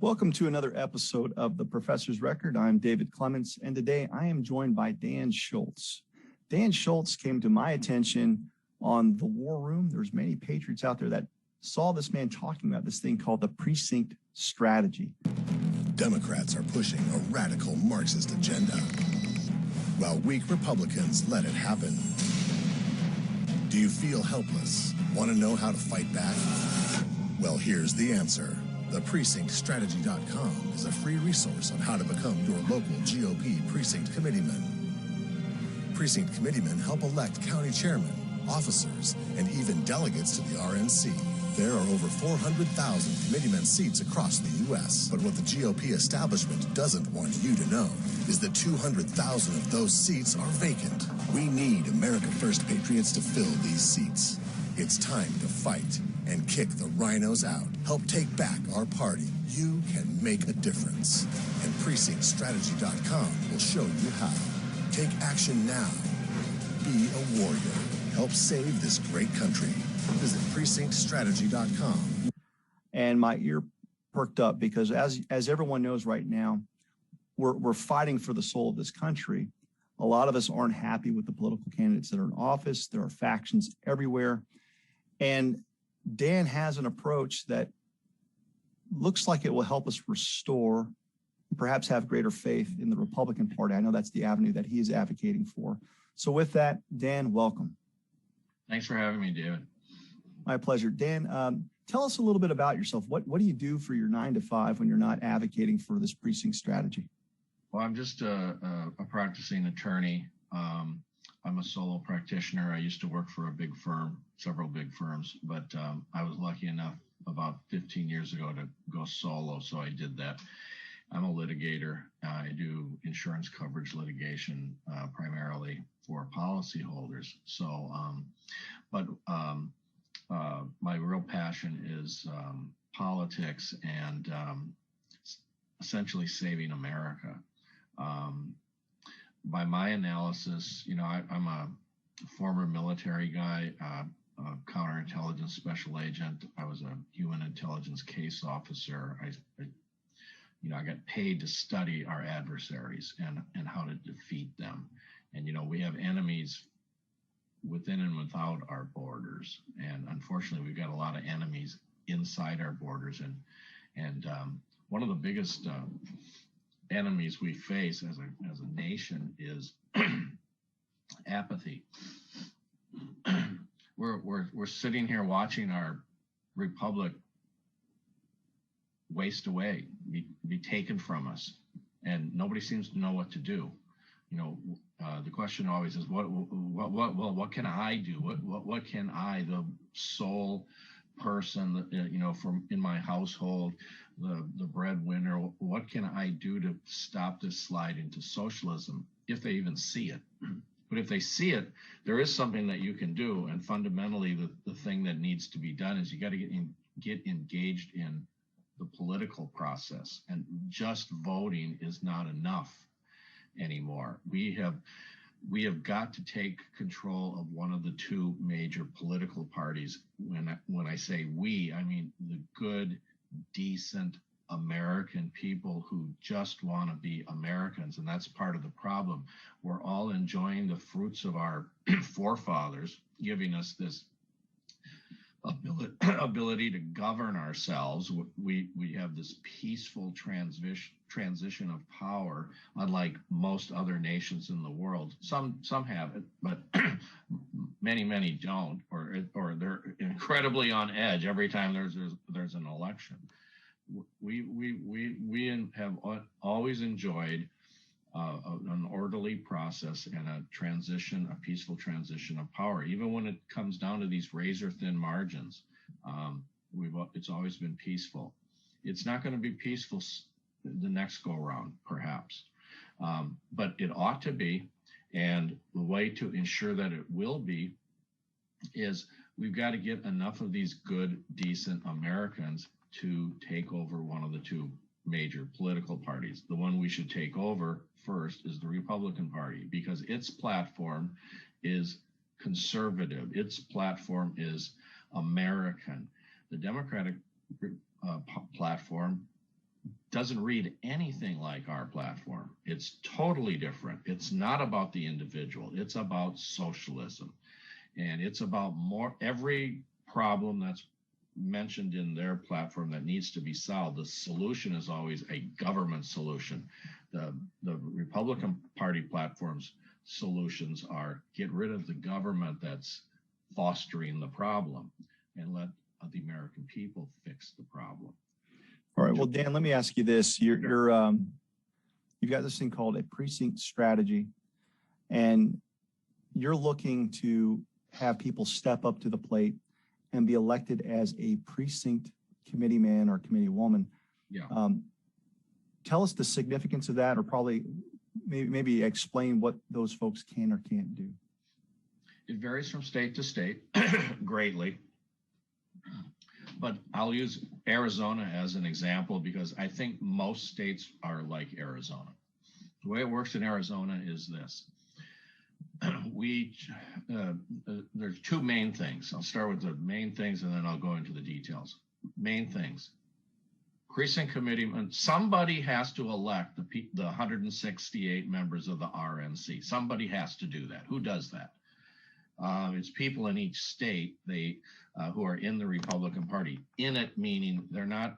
Welcome to another episode of The Professor's Record. I'm David Clements, and today I am joined by Dan Schultz. Dan Schultz came to my attention on the War Room. There's many patriots out there that saw this man talking about this thing called the Precinct Strategy. Democrats are pushing a radical Marxist agenda, while weak Republicans let it happen. Do you feel helpless? Want to know how to fight back? Well, here's the answer. The PrecinctStrategy.com is a free resource on how to become your local GOP precinct committeeman. Precinct committeemen help elect county chairmen, officers, and even delegates to the RNC. There are over 400,000 committeemen seats across the U.S., but what the GOP establishment doesn't want you to know is that 200,000 of those seats are vacant. We need America First patriots to fill these seats. It's time to fight and kick the RINOs out. Help take back our party. You can make a difference. And PrecinctStrategy.com will show you how. Take action now. Be a warrior. Help save this great country. Visit PrecinctStrategy.com. And my ear perked up because as everyone knows right now, we're fighting for the soul of this country. A lot of us aren't happy with the political candidates that are in office. There are factions everywhere. And Dan has an approach that looks like it will help us restore, perhaps have greater faith in the Republican Party. I know that's the avenue that he is advocating for. So with that, Dan, welcome. Thanks for having me, David. My pleasure. Dan, tell us a little bit about yourself. What do you do for your 9 to 5 when you're not advocating for this precinct strategy? Well, I'm just a practicing attorney. I'm a solo practitioner. I used to work for a big firm, several big firms, but I was lucky enough about 15 years ago to go solo, so I did that. I'm a litigator. I do insurance coverage litigation primarily for policyholders. So, my real passion is politics and essentially saving America. By my analysis, I'm a former military guy, a counterintelligence special agent. I was a human intelligence case officer. I got paid to study our adversaries and how to defeat them. And, we have enemies within and without our borders. And unfortunately, we've got a lot of enemies inside our borders. And one of the biggest enemies we face as a nation is apathy. We're sitting here watching our republic waste away, be taken from us, and nobody seems to know what to do. The question always is, what can I do? What can I, the sole person, from in my household, the breadwinner, what can I do to stop this slide into socialism, if they even see it? But if they see it, there is something that you can do. And fundamentally, the thing that needs to be done is you got to get engaged in the political process. And just voting is not enough anymore. We have got to take control of one of the two major political parties. When I say we, I mean the good, decent American people who just want to be Americans. And that's part of the problem. We're all enjoying the fruits of our forefathers, giving us this ability to govern ourselves. We have this peaceful transition of power, unlike most other nations in the world. Some have it, but many don't, or they're incredibly on edge every time there's an election. We have always enjoyed an orderly process and a peaceful transition of power, even when it comes down to these razor-thin margins. It's always been peaceful. It's not going to be peaceful the next go-around, perhaps, but it ought to be. And the way to ensure that it will be is we've got to get enough of these good, decent Americans to take over one of the two major political parties. The one we should take over first is the Republican Party, because its platform is conservative. Its platform is American. The Democratic platform doesn't read anything like our platform. It's totally different. It's not about the individual. It's about socialism. And it's about every problem that's mentioned in their platform that needs to be solved. The solution is always a government solution. The Republican Party platform's solutions are get rid of the government that's fostering the problem and let the American people fix the problem. All right. Well, Dan, let me ask you this. You've got this thing called a precinct strategy, and you're looking to have people step up to the plate and be elected as a precinct committeeman or committeewoman. Yeah. Tell us the significance of that, or probably maybe explain what those folks can or can't do. It varies from state to state greatly. But I'll use Arizona as an example because I think most states are like Arizona. The way it works in Arizona is this. There's two main things. I'll start with the main things and then I'll go into the details. Main things. Precinct committeeman, somebody has to elect the 168 members of the RNC. Somebody has to do that. Who does that? It's people in each state who are in the Republican Party. In it, meaning they're not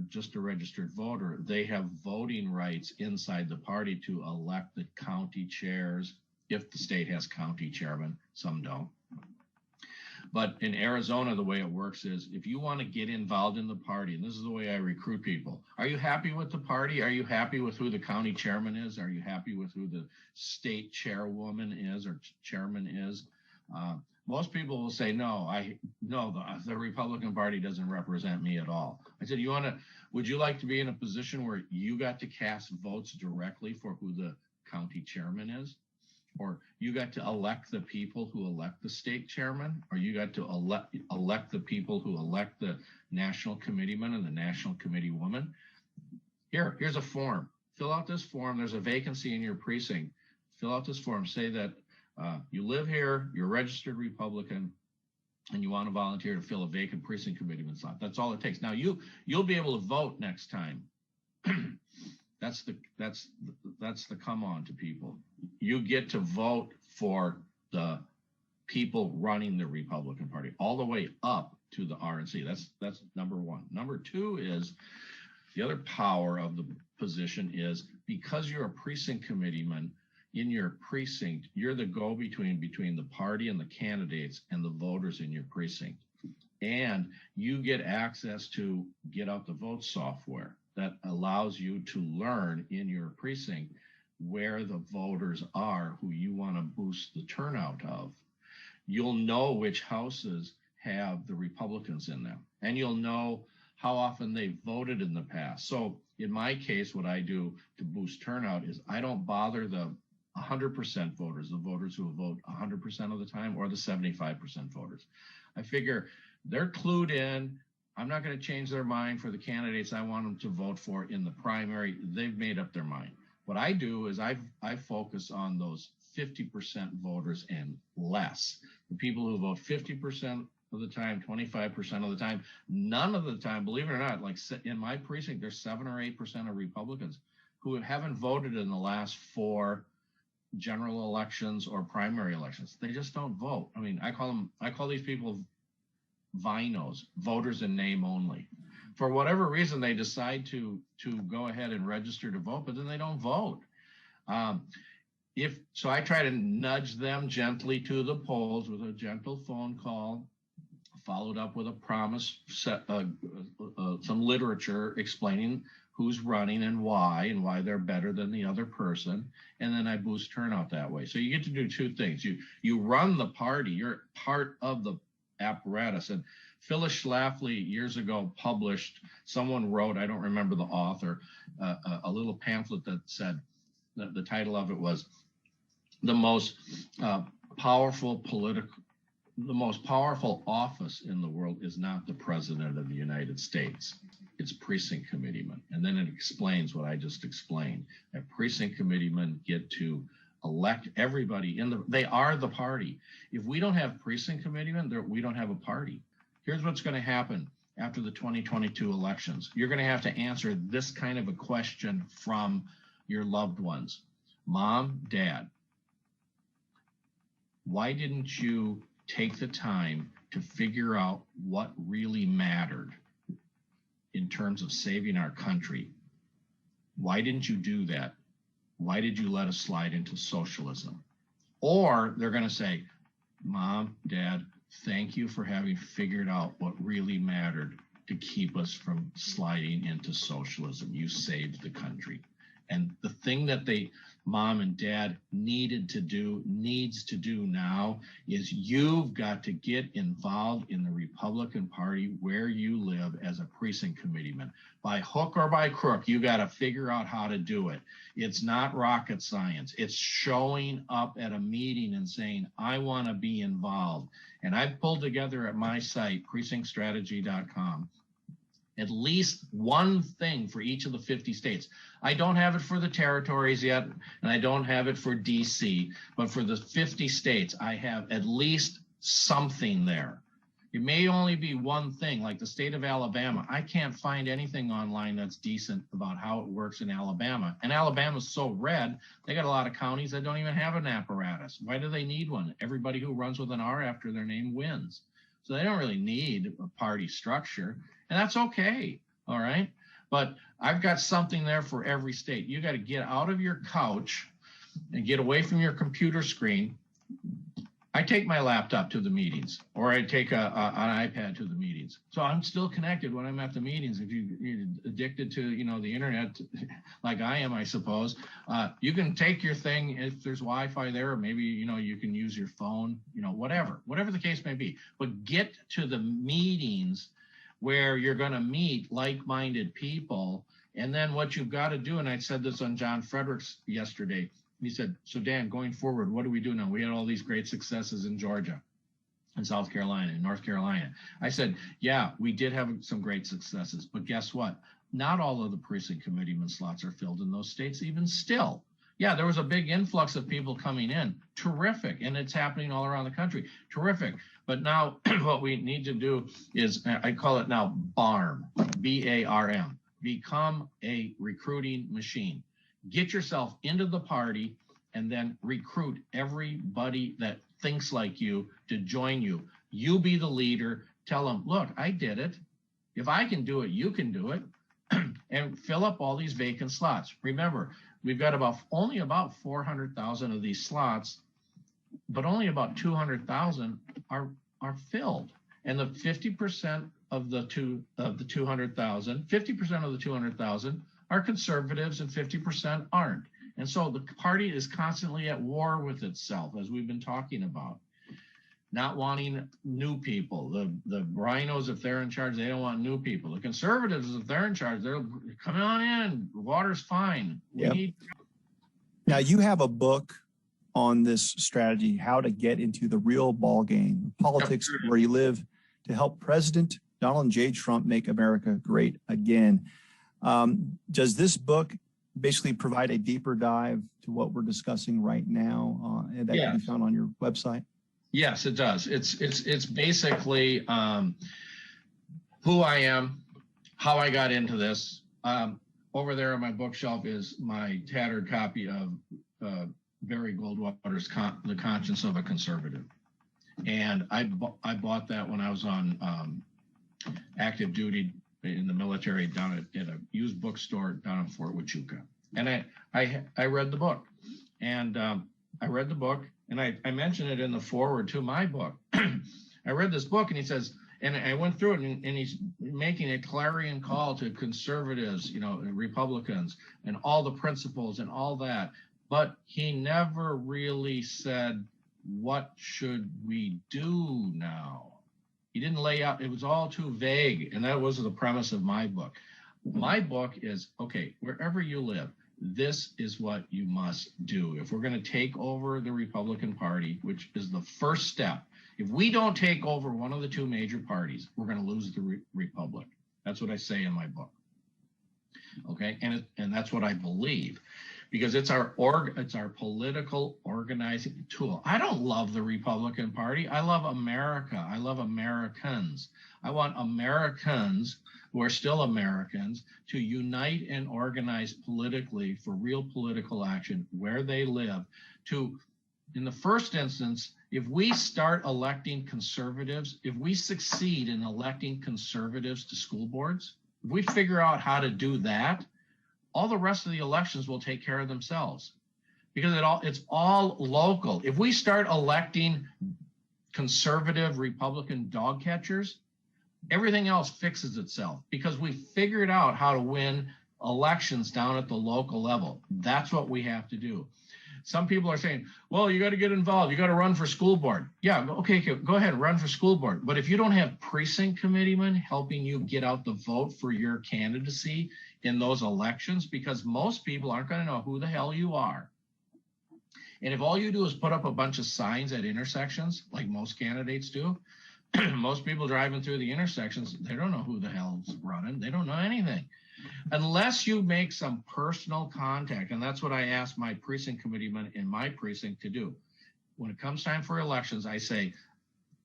just a registered voter. They have voting rights inside the party to elect the county chairs, if the state has county chairmen. Some don't. But in Arizona, the way it works is if you want to get involved in the party, and this is the way I recruit people. Are you happy with the party? Are you happy with who the county chairman is? Are you happy with who the state chairwoman is or chairman is? Most people will say, no, the Republican Party doesn't represent me at all. I said, would you like to be in a position where you got to cast votes directly for who the county chairman is? Or you got to elect the people who elect the state chairman? Or you got to elect the people who elect the national committeeman and the national committeewoman? Here's a form. Fill out this form. There's a vacancy in your precinct. Fill out this form. Say that you live here, you're a registered Republican, and you want to volunteer to fill a vacant precinct committeeman slot. That's all it takes. Now you'll be able to vote next time. That's the come on to people. You get to vote for the people running the Republican Party all the way up to the RNC. That's number one. Number two is the other power of the position is because you're a precinct committeeman. In your precinct, you're the go-between between the party and the candidates and the voters in your precinct. And you get access to get out the vote software that allows you to learn in your precinct where the voters are who you want to boost the turnout of. You'll know which houses have the Republicans in them, and you'll know how often they voted in the past. So in my case, what I do to boost turnout is I don't bother the 100% voters, the voters who vote 100% of the time, or the 75% voters. I figure they're clued in. I'm not going to change their mind for the candidates I want them to vote for in the primary. They've made up their mind. What I do is I focus on those 50% voters and less. The people who vote 50% of the time, 25% of the time, none of the time, believe it or not, like in my precinct, there's 7 or 8% of Republicans who haven't voted in the last 4 general elections or primary elections. They just don't vote. I mean, I call these people VINOs, voters in name only. For whatever reason, they decide to go ahead and register to vote, but then they don't vote. So I try to nudge them gently to the polls with a gentle phone call, followed up with a promise, some literature explaining who's running and why they're better than the other person. And then I boost turnout that way. So you get to do 2 things. You run the party, you're part of the apparatus. And Phyllis Schlafly years ago someone wrote, I don't remember the author, a little pamphlet that said, the title of it was the most powerful office in the world is not the president of the United States. It's precinct committeemen. And then it explains what I just explained. That precinct committeemen get to elect everybody they are the party. If we don't have precinct committeemen, we don't have a party. Here's what's going to happen after the 2022 elections. You're going to have to answer this kind of a question from your loved ones. Mom, Dad, why didn't you take the time to figure out what really mattered in terms of saving our country? Why didn't you do that? Why did you let us slide into socialism? Or they're going to say, Mom, Dad, thank you for having figured out what really mattered to keep us from sliding into socialism. You saved the country. And the thing that Mom and Dad needs to do now is you've got to get involved in the Republican Party where you live as a precinct committeeman. By hook or by crook, you got to figure out how to do it. It's not rocket science. It's showing up at a meeting and saying, I want to be involved. And I've pulled together at my site, precinctstrategy.com, at least one thing for each of the 50 states. I don't have it for the territories yet, and I don't have it for DC, but for the 50 states, I have at least something there. It may only be one thing, like the state of Alabama. I can't find anything online that's decent about how it works in Alabama. And Alabama's so red, they got a lot of counties that don't even have an apparatus. Why do they need one? Everybody who runs with an R after their name wins. So they don't really need a party structure, and that's okay, all right? But I've got something there for every state. You got to get out of your couch and get away from your computer screen. I take my laptop to the meetings, or I take an iPad to the meetings. So I'm still connected when I'm at the meetings. If you're addicted to, the internet, like I am, I suppose, you can take your thing if there's Wi-Fi there, or maybe, you can use your phone, whatever the case may be. But get to the meetings where you're going to meet like-minded people. And then what you've got to do, and I said this on John Fredericks yesterday, he said, so Dan, going forward, what do we do now? We had all these great successes in Georgia, in South Carolina, in North Carolina. I said, yeah, we did have some great successes, but guess what? Not all of the precinct committeeman slots are filled in those states even still. Yeah, there was a big influx of people coming in. Terrific. And it's happening all around the country. Terrific. But now what we need to do is, I call it now BARM, B-A-R-M, become a recruiting machine. Get yourself into the party and then recruit everybody that thinks like you to join you. You be the leader. Tell them, look, I did it. If I can do it, you can do it. And fill up all these vacant slots. Remember, we've got only about 400,000 of these slots, but only about 200,000 are filled. And the 50% of the 200,000, 50% of the 200,000 are conservatives and 50% aren't. And so the party is constantly at war with itself, as we've been talking about. Not wanting new people. The RINOs, if they're in charge, they don't want new people. The conservatives, if they're in charge, they're coming on in. Water's fine. Now you have a book on this strategy, how to get into the real ball game, politics where you live, to help President Donald J. Trump make America great again. Does this book basically provide a deeper dive to what we're discussing right now and that can be found on your website? Yes, it does. It's basically who I am, how I got into this. Over there on my bookshelf is my tattered copy of Barry Goldwater's The Conscience of a Conservative. And I bought that when I was on active duty in the military down at a used bookstore down in Fort Huachuca. And I read the book. And I read the book. And I mentioned it in the foreword to my book. I read this book and he says, and I went through it and he's making a clarion call to conservatives, Republicans and all the principles and all that. But he never really said, what should we do now? He didn't lay out, it was all too vague. And that was the premise of my book. My book is, okay, wherever you live, this is what you must do. If we're going to take over the Republican Party, which is the first step, if we don't take over one of the two major parties, we're going to lose the Republic. That's what I say in my book. Okay, and that's what I believe. because it's our political organizing tool. I don't love the Republican Party. I love America. I love Americans. I want Americans who are still Americans to unite and organize politically for real political action where they live. To, in the first instance, if we start electing conservatives, if we succeed in electing conservatives to school boards, if we figure out how to do that, all the rest of the elections will take care of themselves, because it's all local. If we start electing conservative Republican dog catchers, everything else fixes itself, because we figured out how to win elections down at the local level. That's what we have to do. Some people are saying, well, you got to get involved. You got to run for school board. Yeah, okay, go ahead and run for school board. But if you don't have precinct committeemen helping you get out the vote for your candidacy in those elections, because most people aren't going to know who the hell you are. And if all you do is put up a bunch of signs at intersections, like most candidates do, most people driving through the intersections, they don't know who the hell's running. They don't know anything. Unless you make some personal contact, and that's what I asked my precinct committeemen in my precinct to do. When it comes time for elections, I say,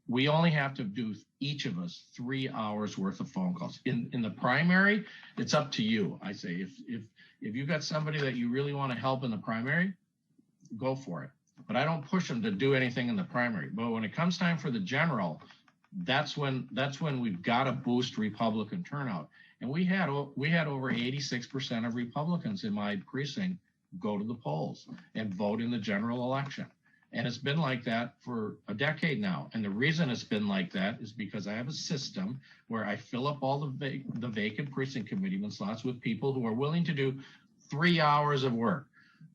we only have to do, each of us, 3 hours worth of phone calls. In the primary, it's up to you. I say, if you've got somebody that you really want to help in the primary, go for it. But I don't push them to do anything in the primary. But when it comes time for the general, that's when we've got to boost Republican turnout. And we had over 86% of Republicans in my precinct go to the polls and vote in the general election. And it's been like that for a decade now. And the reason it's been like that is because I have a system where I fill up all the vacant precinct committeeman slots with people who are willing to do 3 hours of work,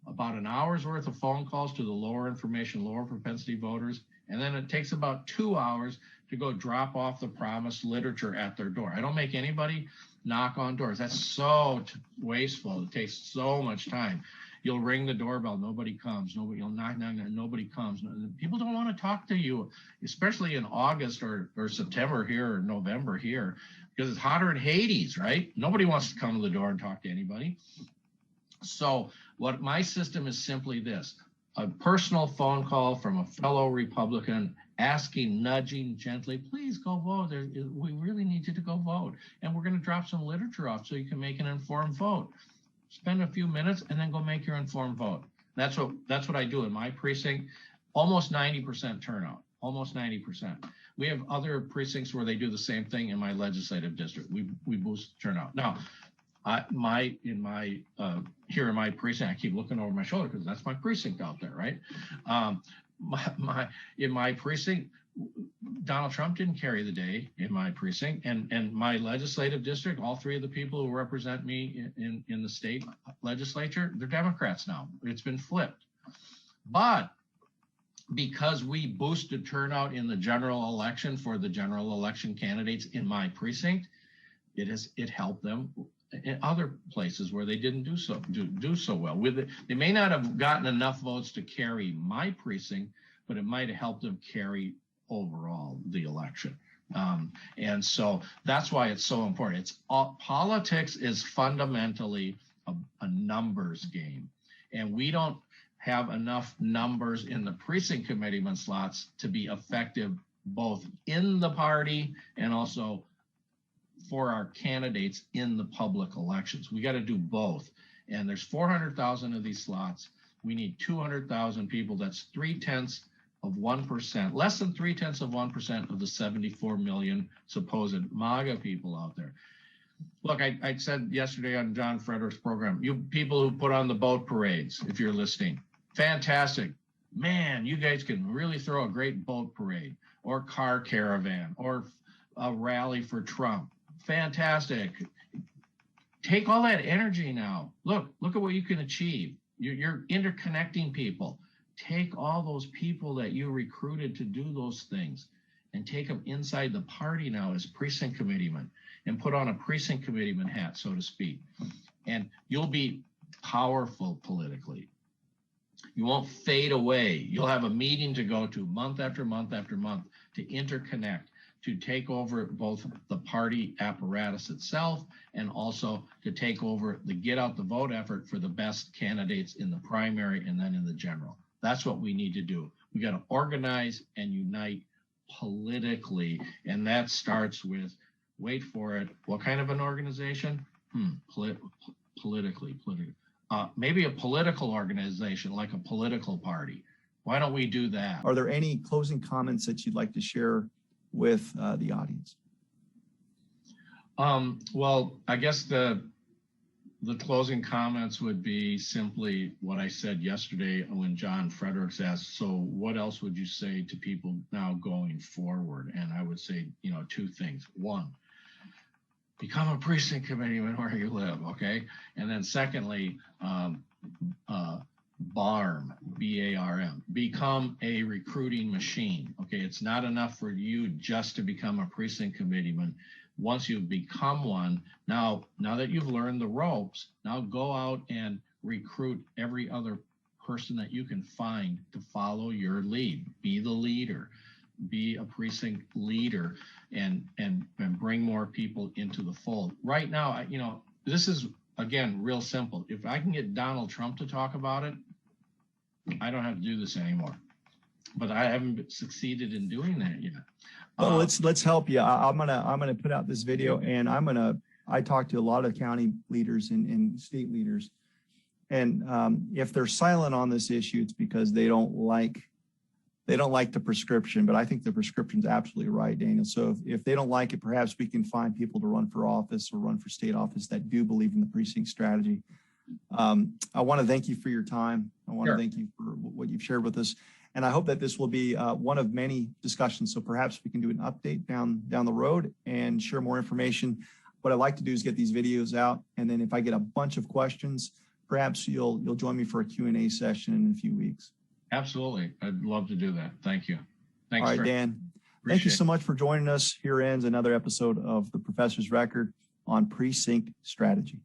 about an hour's worth of phone calls to the lower information, lower propensity voters. And then it takes about 2 hours to go drop off the promised literature at their door. I don't make anybody knock on doors. That's so wasteful. It takes so much time. You'll ring the doorbell, nobody comes. You'll knock, nobody comes. People don't want to talk to you, especially in August or September here or November here, because it's hotter in Hades, right? Nobody wants to come to the door and talk to anybody. So what my system is simply this: a personal phone call from a fellow Republican asking, nudging gently, please go vote. We really need you to go vote. And we're going to drop some literature off so you can make an informed vote. Spend a few minutes and then go make your informed vote. That's what I do in my precinct. Almost 90% turnout, almost 90%. We have other precincts where they do the same thing in my legislative district. We boost turnout. Now, here in my precinct, I keep looking over my shoulder because that's my precinct out there, right? In my precinct, Donald Trump didn't carry the day in my precinct, and my legislative district, all three of the people who represent me in the state legislature, they're Democrats now. It's been flipped. But because we boosted turnout in the general election for the general election candidates in my precinct, it helped them in other places where they didn't do so well. They may not have gotten enough votes to carry my precinct, but it might have helped them carry overall the election. And so that's why it's so important. Politics is fundamentally a numbers game, and we don't have enough numbers in the precinct committeeman slots to be effective both in the party and also for our candidates in the public elections. We got to do both. And there's 400,000 of these slots. We need 200,000 people. That's 0.3%, less than 0.3% of the 74 million supposed MAGA people out there. Look, I said yesterday on John Frederick's program, you people who put on the boat parades, if you're listening, fantastic. Man, you guys can really throw a great boat parade or car caravan or a rally for Trump. Fantastic. Take all that energy now. Look at what you can achieve. You're interconnecting people. Take all those people that you recruited to do those things and take them inside the party now as precinct committeemen and put on a precinct committeeman hat, so to speak. And you'll be powerful politically. You won't fade away. You'll have a meeting to go to month after month after month to interconnect, to take over both the party apparatus itself and also to take over the get out the vote effort for the best candidates in the primary and then in the general. That's what we need to do. We got to organize and unite politically, and that starts with, wait for it, what kind of an organization? Politically. Maybe a political organization, like a political party. Why don't we do that? Are there any closing comments that you'd like to share with the audience? Well, I guess the closing comments would be simply what I said yesterday when John Fredericks asked, so what else would you say to people now going forward? And I would say, two things. One, become a precinct committeeman where you live, okay? And then secondly, BARM, B-A-R-M, become a recruiting machine, okay? It's not enough for you just to become a precinct committeeman. Once you've become one, now that you've learned the ropes, now go out and recruit every other person that you can find to follow your lead. Be the leader, be a precinct leader, and bring more people into the fold. Right now, this is, again, real simple. If I can get Donald Trump to talk about it, I don't have to do this anymore. But I haven't succeeded in doing that yet. Well, let's help you. I'm gonna put out this video, and I talked to a lot of county leaders and state leaders, and if they're silent on this issue, it's because they don't like the prescription. But I think the prescription's absolutely right, Daniel. So if they don't like it, perhaps we can find people to run for office or run for state office that do believe in the precinct strategy. I want to thank you for your time. I want to thank you for what you've shared with us. And I hope that this will be one of many discussions. So perhaps we can do an update down the road and share more information. What I'd like to do is get these videos out. And then if I get a bunch of questions, perhaps you'll join me for a Q&A session in a few weeks. Absolutely. I'd love to do that. Thank you. Thanks. All right, Dan. Thank you so much for joining us. Here ends another episode of The Professor's Record on Precinct Strategy.